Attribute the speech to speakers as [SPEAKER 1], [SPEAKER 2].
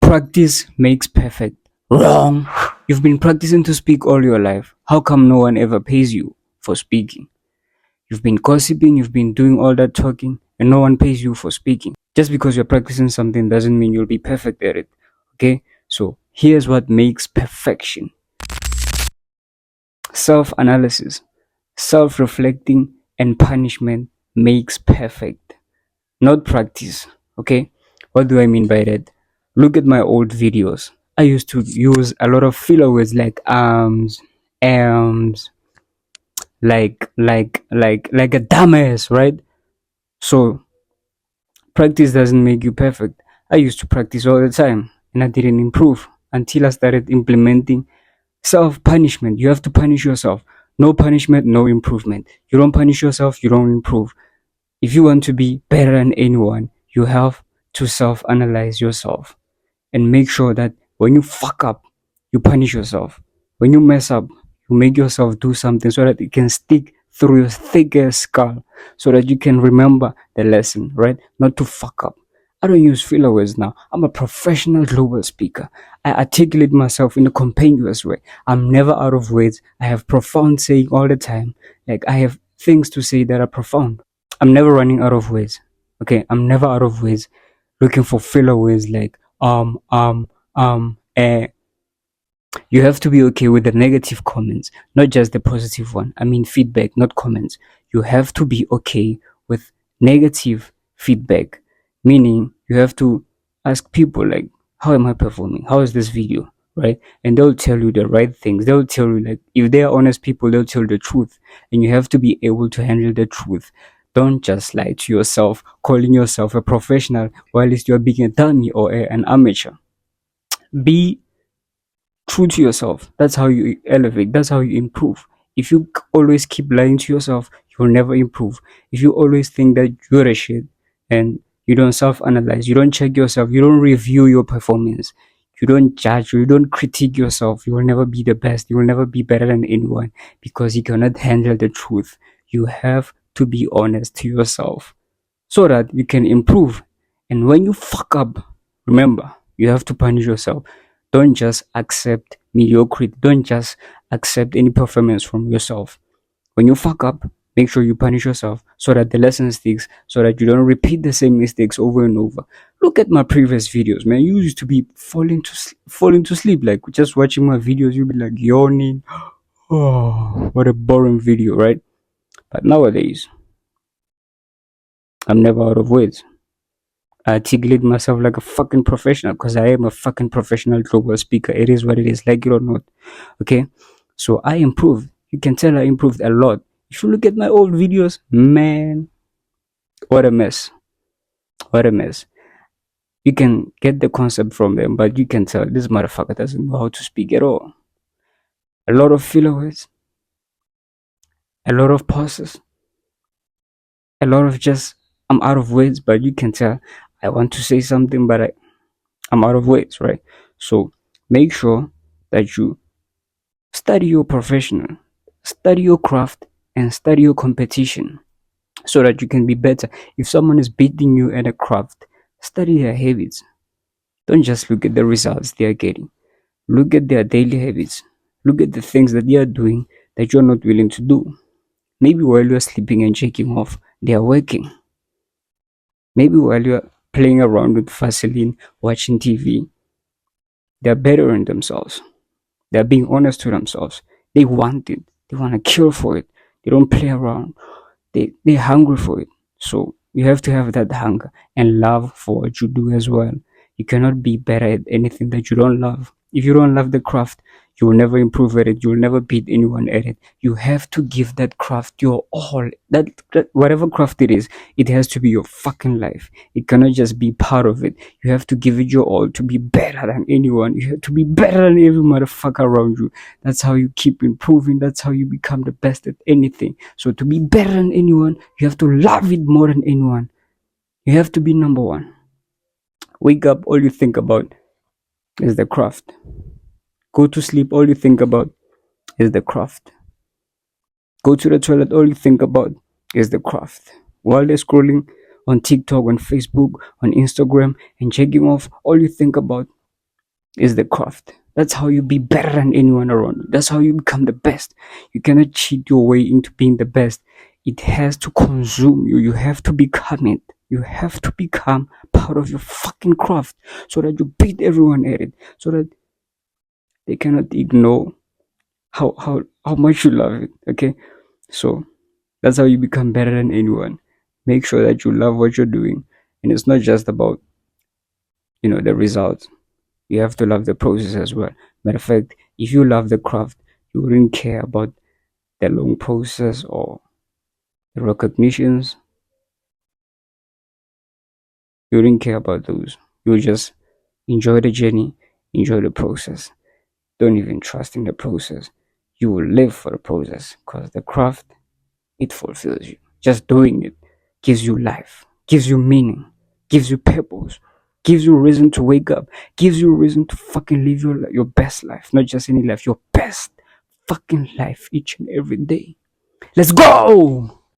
[SPEAKER 1] Practice makes perfect. Wrong. You've been practicing to speak all your life. How come no one ever pays you for speaking? You've been gossiping, you've been doing all that talking, and no one pays you for speaking. Just because you're practicing something doesn't mean you'll be perfect at it. Okay? So here's what makes perfection: self analysis, self reflecting, and punishment makes perfect, not practice. Okay? What do I mean by that? Look at my old videos. I used to use a lot of filler words like arms, like a dumbass, right? So practice doesn't make you perfect. I used to practice all the time and I didn't improve until I started implementing self punishment. You have to punish yourself. No punishment, no improvement. You don't punish yourself, you don't improve. If you want to be better than anyone, you have to self analyze yourself and make sure that when you fuck up, you punish yourself. When you mess up, you make yourself do something so that it can stick through your thicker skull, so that you can remember the lesson, right? Not to fuck up. I don't use filler words now. I'm a professional global speaker. I articulate myself in a compendious way. I'm never out of words. I have profound saying all the time. Like, I have things to say that are profound. I'm never running out of words. Okay, I'm never out of words looking for filler words like eh. You have to be okay with the negative comments, not just the positive one. I mean feedback, not comments. You have to be okay with negative feedback, meaning you have to ask people like, how am I performing? How is this video? Right? And they'll tell you the right things. They'll tell you, like, if they are honest people, they'll tell the truth. And you have to be able to handle the truth. Don't just lie to yourself, calling yourself a professional while you're being a dummy or an amateur. Be true to yourself. That's how you elevate. That's how you improve. If you always keep lying to yourself, you will never improve. If you always think that you're a shit and you don't self-analyze, you don't check yourself, you don't review your performance, you don't judge, you don't critique yourself, you will never be the best. You will never be better than anyone because you cannot handle the truth. You have to be honest to yourself so that you can improve. And when you fuck up, remember, you have to punish yourself. Don't just accept mediocrity. Don't just accept any performance from yourself. When you fuck up, make sure you punish yourself so that the lesson sticks, so that you don't repeat the same mistakes over and over. Look at my previous videos, man. You used to be falling to sleep, like just watching my videos. You'd be like yawning. Oh, what a boring video, right? But nowadays, I'm never out of words. I articulate myself like a fucking professional because I am a fucking professional global speaker. It is what it is, like it or not. Okay? So I improved. You can tell I improved a lot. If you look at my old videos, man, what a mess. What a mess. You can get the concept from them, but you can tell this motherfucker doesn't know how to speak at all. A lot of filler words, a lot of pauses, a lot of just, I'm out of words, but you can tell I want to say something, but I'm out of words, right? So make sure that you study your professional, study your craft, and study your competition so that you can be better. If someone is beating you at a craft, study their habits. Don't just look at the results they are getting. Look at their daily habits. Look at the things that they are doing that you're not willing to do. Maybe while you're sleeping and shaking off, they are working. Maybe while you're playing around with Vaseline, watching TV, they're bettering themselves. They're being honest to themselves. They want it. They want to kill for it. They don't play around. They're hungry for it. So you have to have that hunger and love for what you do as well. You cannot be better at anything that you don't love. If you don't love the craft, you will never improve at it. You will never beat anyone at it. You have to give that craft your all. That whatever craft it is, it has to be your fucking life. It cannot just be part of it. You have to give it your all to be better than anyone. You have to be better than every motherfucker around you. That's how you keep improving. That's how you become the best at anything. So to be better than anyone, you have to love it more than anyone. You have to be number one. Wake up, all you think about is the craft. Go to sleep, all you think about is the craft. Go to the toilet, all you think about is the craft. While they're scrolling on TikTok, on Facebook, on Instagram, and checking off, all you think about is the craft. That's how you be better than anyone around you. That's how you become the best. You cannot cheat your way into being the best. It has to consume you. You have to become it. You have to become part of your fucking craft so that you beat everyone at it. So that they cannot ignore how much you love it. Okay? So that's how you become better than anyone. Make sure that you love what you're doing. And it's not just about, the results. You have to love the process as well. Matter of fact, if you love the craft, you wouldn't care about the long process or the recognitions. You wouldn't care about those. You would just enjoy the journey, enjoy the process. Don't even trust in the process. You will live for the process because the craft, it fulfills you. Just doing it gives you life, gives you meaning, gives you purpose, gives you reason to wake up, gives you reason to fucking live your best life, not just any life, your best fucking life each and every day. Let's go!